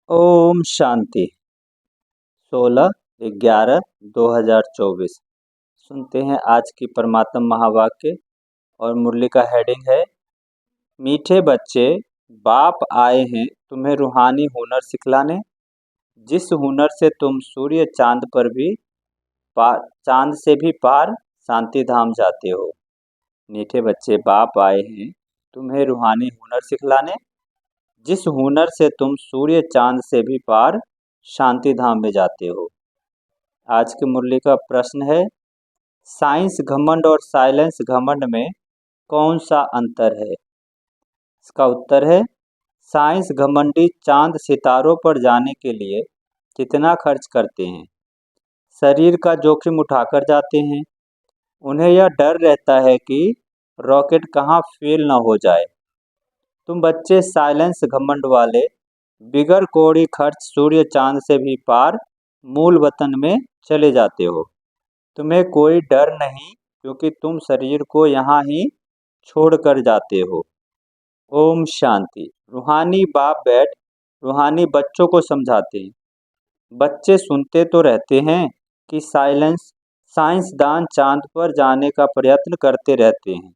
ओम शांति। 16/11/2024। सुनते हैं आज की परमात्म महावाक्य और मुरली का हेडिंग है, मीठे बच्चे, बाप आए हैं तुम्हें रूहानी हुनर सिखलाने। जिस हुनर से तुम सूर्य चांद से भी पार शांति धाम जाते हो। मीठे बच्चे, बाप आए हैं तुम्हें रूहानी हुनर सिखलाने। जिस हुनर से तुम सूर्य चांद से भी पार शांति धाम में जाते हो। आज की मुरली का प्रश्न है, साइंस घमंड और साइलेंस घमंड में कौन सा अंतर है। इसका उत्तर है, साइंस घमंडी चांद सितारों पर जाने के लिए कितना खर्च करते हैं, शरीर का जोखिम उठाकर जाते हैं। उन्हें यह डर रहता है कि रॉकेट कहाँ फेल न हो जाए। तुम बच्चे साइलेंस घमंड वाले बिगर कौड़ी खर्च सूर्य चांद से भी पार मूल वतन में चले जाते हो। तुम्हें कोई डर नहीं, क्योंकि तुम शरीर को यहाँ ही छोड़कर जाते हो। ओम शांति। रूहानी बाप बैठ रूहानी बच्चों को समझाते हैं। बच्चे सुनते तो रहते हैं कि साइंसदान चांद पर जाने का प्रयत्न करते रहते हैं,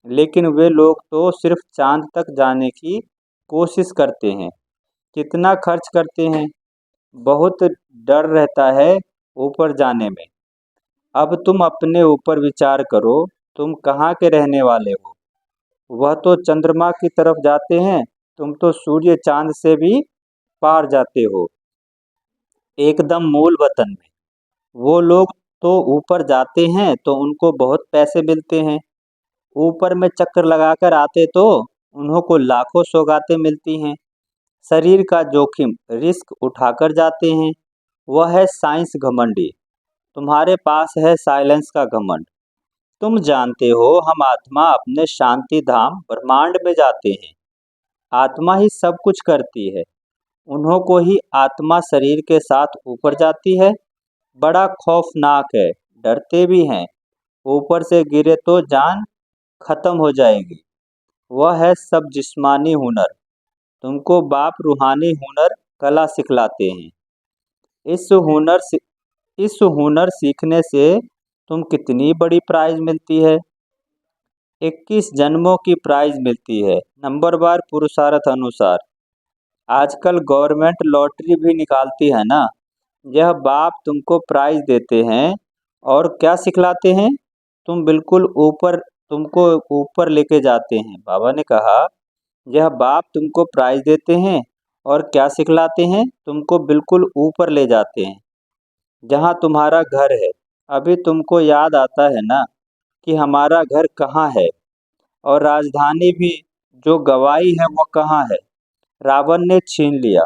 लेकिन वे लोग तो सिर्फ चांद तक जाने की कोशिश करते हैं। कितना खर्च करते हैं, बहुत डर रहता है ऊपर जाने में। अब तुम अपने ऊपर विचार करो, तुम कहाँ के रहने वाले हो। वह तो चंद्रमा की तरफ जाते हैं, तुम तो सूर्य चांद से भी पार जाते हो, एकदम मूल वतन में। वो लोग तो ऊपर जाते हैं तो उनको बहुत पैसे मिलते हैं। ऊपर में चक्कर लगाकर आते तो उन्हों को लाखों सौगातें मिलती हैं। शरीर का जोखिम रिस्क उठाकर जाते हैं। वह है साइंस घमंडी। तुम्हारे पास है साइलेंस का घमंड। तुम जानते हो हम आत्मा अपने शांति धाम ब्रह्मांड में जाते हैं। आत्मा ही सब कुछ करती है। उन्हों को ही आत्मा शरीर के साथ ऊपर जाती है। बड़ा खौफनाक है, डरते भी हैं। ऊपर से गिरे तो जान खत्म हो जाएगी। वह है सब जिस्मानी हुनर। तुमको बाप रूहानी हुनर कला सिखलाते हैं। इस हुनर सीखने से तुम कितनी बड़ी प्राइज मिलती है। 21 जन्मों की प्राइज मिलती है, नंबरवार पुरुषार्थ अनुसार। आजकल गवर्नमेंट लॉटरी भी निकालती है ना। यह बाप तुमको प्राइज देते हैं और क्या सिखलाते हैं, तुमको ऊपर लेके जाते हैं। बाबा ने कहा, यह बाप तुमको प्राइज देते हैं और क्या सिखलाते हैं, तुमको बिल्कुल ऊपर ले जाते हैं, जहाँ तुम्हारा घर है। अभी तुमको याद आता है ना कि हमारा घर कहाँ है, और राजधानी भी जो गवाई है वो कहाँ है। रावण ने छीन लिया।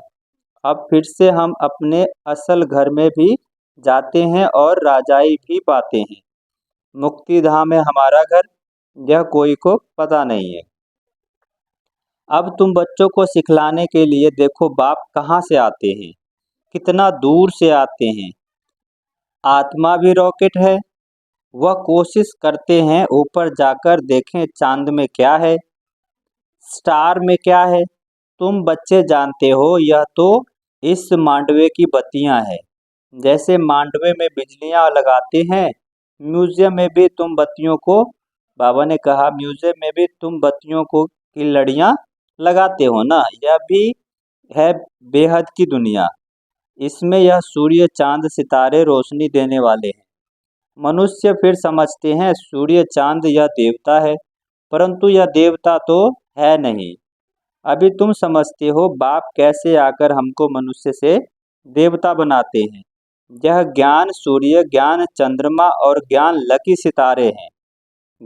अब फिर से हम अपने असल घर में भी जाते हैं और राजाई भी पाते हैं। मुक्ति धाम है हमारा घर, यह कोई को पता नहीं है। अब तुम बच्चों को सिखलाने के लिए देखो बाप कहाँ से आते हैं, कितना दूर से आते हैं। आत्मा भी रॉकेट है। वह कोशिश करते हैं ऊपर जाकर देखें चांद में क्या है, स्टार में क्या है। तुम बच्चे जानते हो यह तो इस मांडवे की बत्तियां हैं। जैसे मांडवे में बिजलियां लगाते हैं, म्यूजियम में भी तुम बत्तियों को बाबा ने कहा म्यूजियम में भी तुम बत्तियों को की लड़ियां लगाते हो ना। यह भी है बेहद की दुनिया। इसमें यह सूर्य चांद सितारे रोशनी देने वाले हैं। मनुष्य फिर समझते हैं सूर्य चांद यह देवता है, परंतु यह देवता तो है नहीं। अभी तुम समझते हो बाप कैसे आकर हमको मनुष्य से देवता बनाते हैं। यह ज्ञान सूर्य, ज्ञान चंद्रमा और ज्ञान लकी सितारे हैं।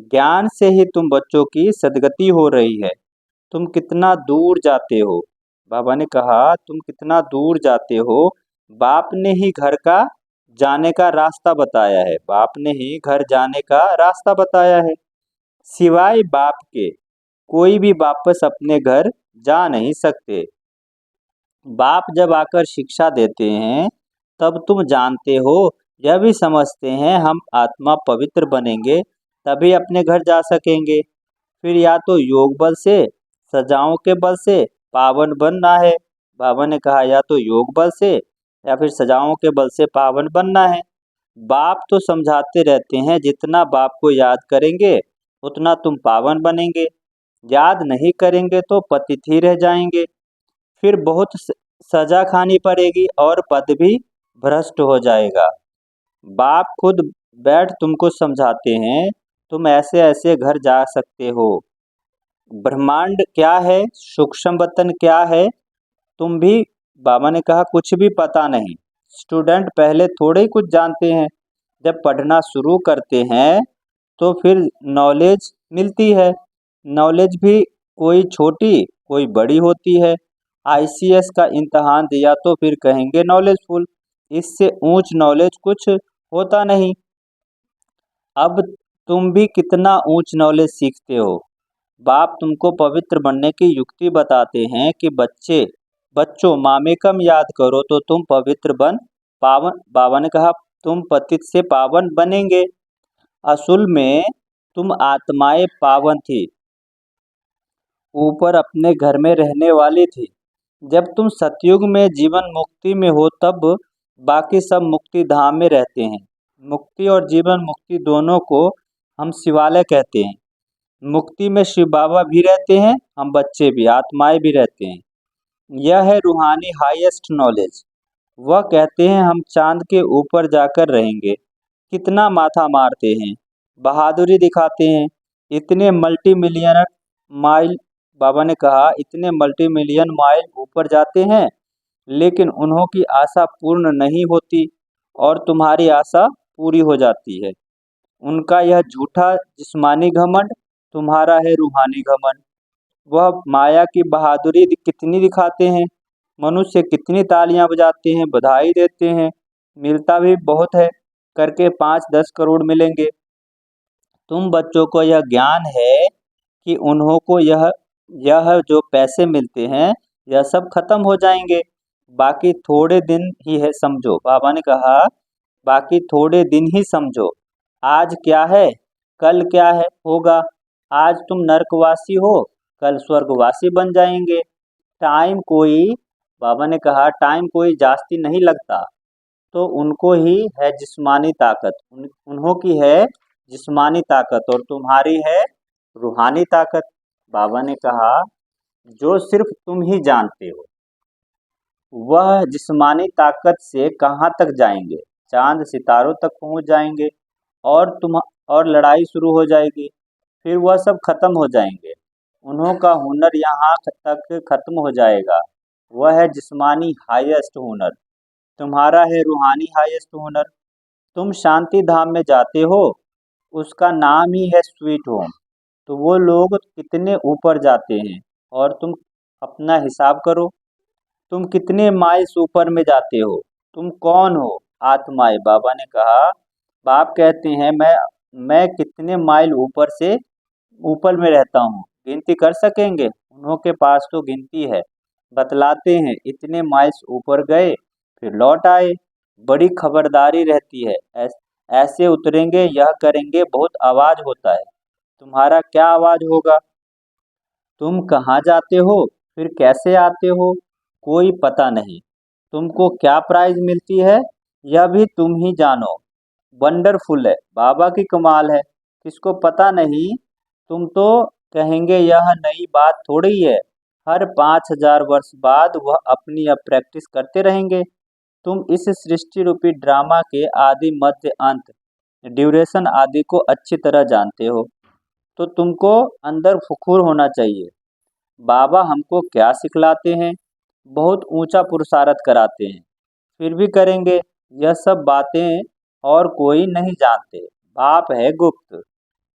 ज्ञान से ही तुम बच्चों की सदगति हो रही है। तुम कितना दूर जाते हो। बाबा ने कहा तुम कितना दूर जाते हो। बाप ने ही घर का जाने का रास्ता बताया है। बाप ने ही घर जाने का रास्ता बताया है। सिवाय बाप के कोई भी वापस अपने घर जा नहीं सकते। बाप जब आकर शिक्षा देते हैं तब तुम जानते हो, यह भी समझते हैं हम आत्मा पवित्र बनेंगे तभी अपने घर जा सकेंगे। फिर या तो योग बल से, सजाओं के बल से पावन बनना है, बाबा ने कहा या तो योग बल से या फिर सजाओं के बल से पावन बनना है। बाप तो समझाते रहते हैं, जितना बाप को याद करेंगे उतना तुम पावन बनेंगे, याद नहीं करेंगे तो पतित ही रह जाएंगे, फिर बहुत सजा खानी पड़ेगी और पद भी भ्रष्ट हो जाएगा। बाप खुद बैठ तुमको समझाते हैं, तुम ऐसे ऐसे घर जा सकते हो, ब्रह्मांड क्या है, सूक्ष्म वतन क्या है, तुम भी, बाबा ने कहा, कुछ भी पता नहीं। स्टूडेंट पहले थोड़े ही कुछ जानते हैं, जब पढ़ना शुरू करते हैं तो फिर नॉलेज मिलती है। नॉलेज भी कोई छोटी कोई बड़ी होती है। आईसीएस का इम्तहान दिया तो फिर कहेंगे नॉलेजफुल, इससे ऊंच नॉलेज कुछ होता नहीं। अब तुम भी कितना ऊंच नॉलेज सीखते हो। बाप तुमको पवित्र बनने की युक्ति बताते हैं कि बच्चों मामेकम याद करो तो तुम पवित्र बन पावन, बाबा ने कहा, तुम पतित से पावन बनेंगे। असल में तुम आत्माएं पावन थी, ऊपर अपने घर में रहने वाली थी। जब तुम सतयुग में जीवन मुक्ति में हो तब बाकी सब मुक्ति धाम में रहते हैं। मुक्ति और जीवन मुक्ति दोनों को हम शिवालय कहते हैं। मुक्ति में शिव बाबा भी रहते हैं, हम बच्चे भी, आत्माएं भी रहते हैं। यह है रूहानी हाईएस्ट नॉलेज। वह कहते हैं हम चांद के ऊपर जाकर रहेंगे। कितना माथा मारते हैं, बहादुरी दिखाते हैं, इतने मल्टी मिलियन माइल, बाबा ने कहा, इतने मल्टी मिलियन माइल ऊपर जाते हैं, लेकिन उन्हों की आशा पूर्ण नहीं होती और तुम्हारी आशा पूरी हो जाती है। उनका यह झूठा जिस्मानी घमंड, तुम्हारा है रूहानी घमंड। वह माया की बहादुरी कितनी दिखाते हैं, मनुष्य कितनी तालियां बजाते हैं, बधाई देते हैं, मिलता भी बहुत है, करके 5-10 करोड़ मिलेंगे। तुम बच्चों को यह ज्ञान है कि उन्हों को यह जो पैसे मिलते हैं यह सब खत्म हो जाएंगे, बाकी थोड़े दिन ही है, समझो। बाबा ने कहा बाकी थोड़े दिन ही समझो। आज क्या है कल क्या है होगा। आज तुम नरकवासी हो, कल स्वर्गवासी बन जाएंगे। टाइम कोई, बाबा ने कहा, टाइम कोई जास्ती नहीं लगता। तो उनको ही है जिस्मानी ताकत, उन्हों की है जिस्मानी ताकत और तुम्हारी है रूहानी ताकत। बाबा ने कहा जो सिर्फ तुम ही जानते हो, वह जिस्मानी ताकत से कहाँ तक जाएंगे, चांद सितारों तक पहुँच जाएंगे और लड़ाई शुरू हो जाएगी, फिर वह सब खत्म हो जाएंगे। उन्हों का हुनर यहाँ तक खत्म हो जाएगा। वह है जिस्मानी हाईएस्ट हुनर, तुम्हारा है रूहानी हाईएस्ट हुनर। तुम शांति धाम में जाते हो, उसका नाम ही है स्वीट होम। तो वो लोग कितने ऊपर जाते हैं और तुम अपना हिसाब करो, तुम कितने माइल्स ऊपर में जाते हो। तुम कौन हो, आत्माएं। बाबा ने कहा, बाप कहते हैं मैं कितने माइल ऊपर में रहता हूँ, गिनती कर सकेंगे। उन्हों के पास तो गिनती है, बतलाते हैं इतने माइल्स ऊपर गए फिर लौट आए। बड़ी खबरदारी रहती है, ऐसे उतरेंगे, यह करेंगे, बहुत आवाज होता है। तुम्हारा क्या आवाज होगा, तुम कहाँ जाते हो, फिर कैसे आते हो, कोई पता नहीं। तुमको क्या प्राइज मिलती है, यह भी तुम ही जानो। वंडरफुल है, बाबा की कमाल है, किसको पता नहीं। तुम तो कहेंगे यह नई बात थोड़ी है, हर 5,000 वर्ष बाद वह अपनी अब प्रैक्टिस करते रहेंगे। तुम इस सृष्टि रूपी ड्रामा के आदि मध्य अंत ड्यूरेशन आदि को अच्छी तरह जानते हो, तो तुमको अंदर फुखुर होना चाहिए। बाबा हमको क्या सिखलाते हैं, बहुत ऊंचा पुरुषार्थ कराते हैं, फिर भी करेंगे यह सब बातें और कोई नहीं जानते। बाप है गुप्त,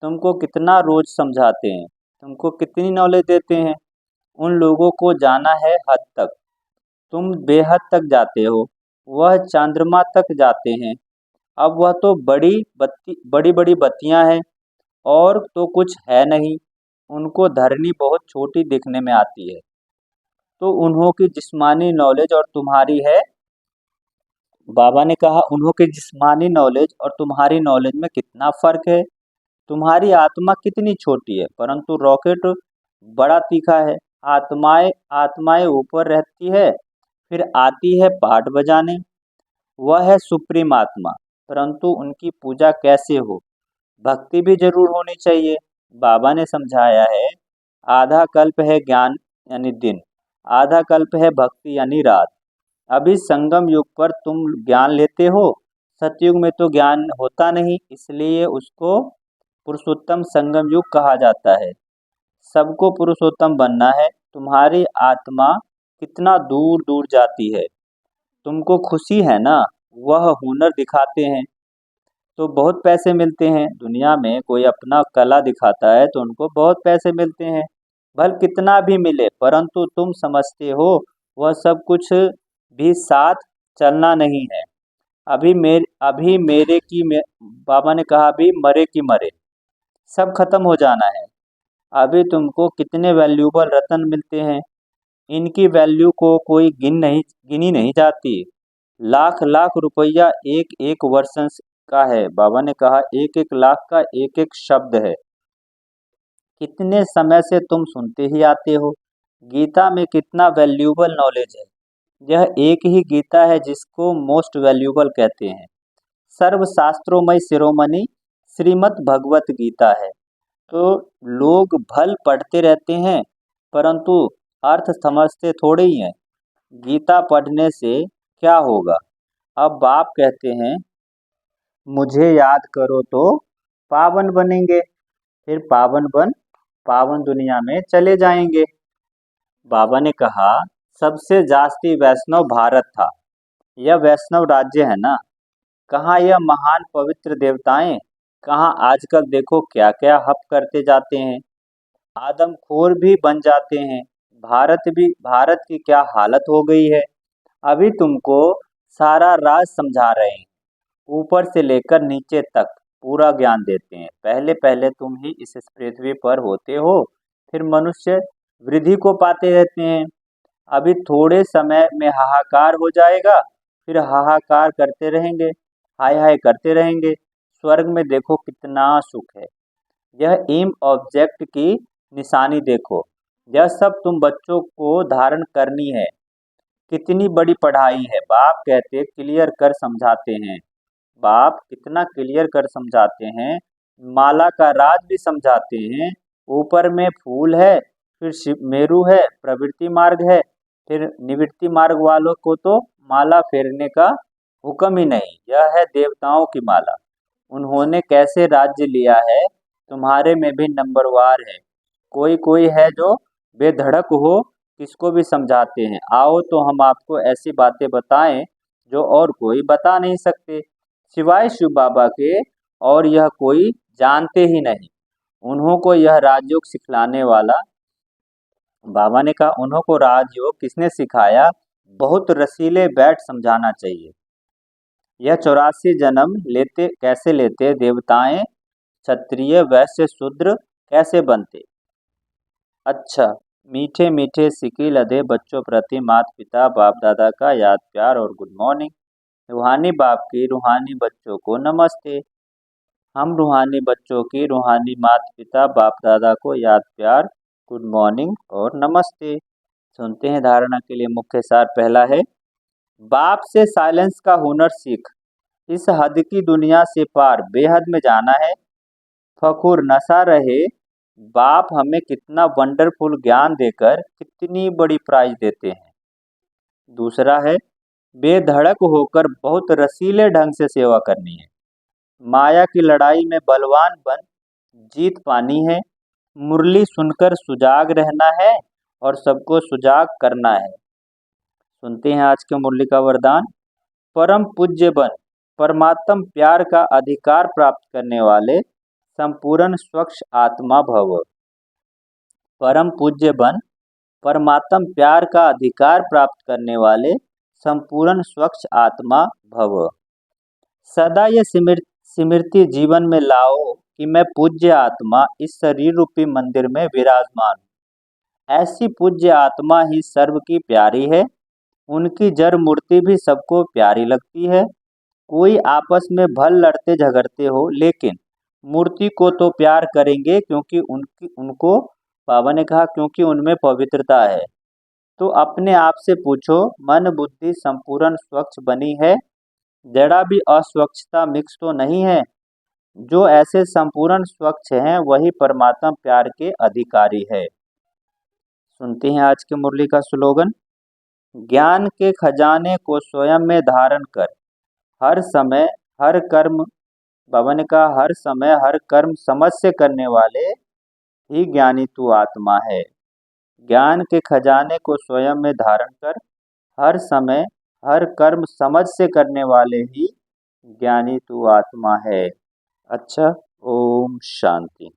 तुमको कितना रोज समझाते हैं, तुमको कितनी नॉलेज देते हैं। उन लोगों को जाना है हद तक, तुम बेहद तक जाते हो, वह चंद्रमा तक जाते हैं। अब वह तो बड़ी बड़ी बत्तियां हैं और तो कुछ है नहीं, उनको धरनी बहुत छोटी दिखने में आती है। तो उन्हों की जिस्मानी नॉलेज और तुम्हारी है, बाबा ने कहा, उन्हों की जिस्मानी नॉलेज और तुम्हारी नॉलेज में कितना फर्क है। तुम्हारी आत्मा कितनी छोटी है, परंतु रॉकेट बड़ा तीखा है। आत्माएं आत्माएं ऊपर रहती है, फिर आती है पाठ बजाने। वह है सुप्रीम आत्मा, परंतु उनकी पूजा कैसे हो? भक्ति भी जरूर होनी चाहिए। बाबा ने समझाया है, आधा कल्प है ज्ञान यानी दिन, आधा कल्प है भक्ति यानी रात। अभी संगम युग पर तुम ज्ञान लेते हो, सतयुग में तो ज्ञान होता नहीं, इसलिए उसको पुरुषोत्तम संगम युग कहा जाता है। सबको पुरुषोत्तम बनना है। तुम्हारी आत्मा कितना दूर दूर जाती है, तुमको खुशी है ना? वह हुनर दिखाते हैं तो बहुत पैसे मिलते हैं। दुनिया में कोई अपना कला दिखाता है तो उनको बहुत पैसे मिलते हैं। भल कितना भी मिले, परंतु तुम समझते हो वह सब कुछ भी साथ चलना नहीं है। अभी मेरे की बाबा ने कहा अभी मरे की मरे, सब खत्म हो जाना है। अभी तुमको कितने वैल्यूबल रत्न मिलते हैं, इनकी वैल्यू को कोई गिनी नहीं जाती। लाख लाख रुपया एक एक वर्षन का है। बाबा ने कहा एक एक लाख का एक एक शब्द है। कितने समय से तुम सुनते ही आते हो। गीता में कितना वैल्यूबल नॉलेज है। यह एक ही गीता है जिसको मोस्ट वैल्यूबल कहते हैं। सर्व शास्त्रों में शिरोमणि श्रीमद् भगवत गीता है। तो लोग भल पढ़ते रहते हैं, परंतु अर्थ समझते थोड़े ही हैं। गीता पढ़ने से क्या होगा? अब बाप कहते हैं मुझे याद करो तो पावन बनेंगे, फिर पावन बन पावन दुनिया में चले जाएंगे। बाबा ने कहा सबसे जास्ती वैष्णव भारत था। यह वैष्णव राज्य है ना। कहाँ यह महान पवित्र देवताएं, कहाँ आजकल देखो क्या क्या हप करते जाते हैं, आदमखोर भी बन जाते हैं। भारत की क्या हालत हो गई है। अभी तुमको सारा राज समझा रहे हैं, ऊपर से लेकर नीचे तक पूरा ज्ञान देते हैं। पहले पहले तुम ही इस पृथ्वी पर होते हो, फिर मनुष्य वृद्धि को पाते रहते हैं। अभी थोड़े समय में हाहाकार हो जाएगा, फिर हाहाकार करते रहेंगे, हाय हाय करते रहेंगे। स्वर्ग में देखो कितना सुख है। यह एम ऑब्जेक्ट की निशानी देखो। यह सब तुम बच्चों को धारण करनी है। कितनी बड़ी पढ़ाई है। बाप कहते क्लियर कर समझाते हैं। बाप कितना क्लियर कर समझाते हैं। माला का राज भी समझाते हैं। ऊपर में फूल है, फिर शिव मेरु है, प्रवृत्ति मार्ग है, फिर निवृत्ति मार्ग वालों को तो माला फेरने का हुक्म ही नहीं। यह है देवताओं की माला। उन्होंने कैसे राज्य लिया है, तुम्हारे में भी नंबरवार है। कोई कोई है जो बेधड़क हो, किसको भी समझाते हैं। आओ तो हम आपको ऐसी बातें बताएं जो और कोई बता नहीं सकते, सिवाय शिव बाबा के, और यह कोई जानते ही नहीं। उन्हों को यह राजयोग सिखलाने वाला, बाबा ने कहा उन्हों को राजयोग किसने सिखाया? बहुत रसीले बैठ समझाना चाहिए। यह 84 जन्म लेते कैसे लेते, देवताएं क्षत्रिय वैश्य शूद्र कैसे बनते? अच्छा, मीठे मीठे सिकी लदे बच्चों प्रति माता पिता बाप दादा का याद प्यार और गुड मॉर्निंग। रूहानी बाप की रूहानी बच्चों को नमस्ते। हम रूहानी बच्चों की रूहानी माता पिता बाप दादा को याद प्यार, गुड मॉर्निंग और नमस्ते। सुनते हैं धारणा के लिए मुख्य सार। पहला है, बाप से साइलेंस का हुनर सीख। इस हद की दुनिया से पार बेहद में जाना है। फखुर नशा रहे। बाप हमें कितना वंडरफुल ज्ञान देकर कितनी बड़ी प्राइज देते हैं। दूसरा है, बेधड़क होकर बहुत रसीले ढंग से सेवा करनी है। माया की लड़ाई में बलवान बन जीत पानी है। मुरली सुनकर सुजाग रहना है और सबको सुजाग करना है। सुनते हैं आज के मुरली का वरदान। परम पूज्य बन परमात्म प्यार का अधिकार प्राप्त करने वाले संपूर्ण स्वच्छ आत्मा भव। परम पूज्य बन परमात्म प्यार का अधिकार प्राप्त करने वाले संपूर्ण स्वच्छ आत्मा भव। सदा ये स्मृति जीवन में लाओ कि मैं पूज्य आत्मा इस शरीर रूपी मंदिर में विराजमान हूँ। ऐसी पूज्य आत्मा ही सर्व की प्यारी है। उनकी जड़ मूर्ति भी सबको प्यारी लगती है। कोई आपस में भल लड़ते झगड़ते हो, लेकिन मूर्ति को तो प्यार करेंगे, क्योंकि उनको बाबा ने कहा क्योंकि उनमें पवित्रता है। तो अपने आप से पूछो, मन बुद्धि संपूर्ण स्वच्छ बनी है, जरा भी अस्वच्छता मिक्स तो नहीं है। जो ऐसे संपूर्ण स्वच्छ हैं वही परमात्मा प्यार के अधिकारी है। सुनते हैं आज के मुरली का स्लोगन। ज्ञान के खजाने को स्वयं में धारण कर, हर समय हर कर्म भवन का हर समय हर कर्म समझ से करने वाले ही ज्ञानी तू आत्मा है। ज्ञान के खजाने को स्वयं में धारण कर, हर समय हर कर्म समझ से करने वाले ही ज्ञानी तू आत्मा है। अच्छा, ओम शांति।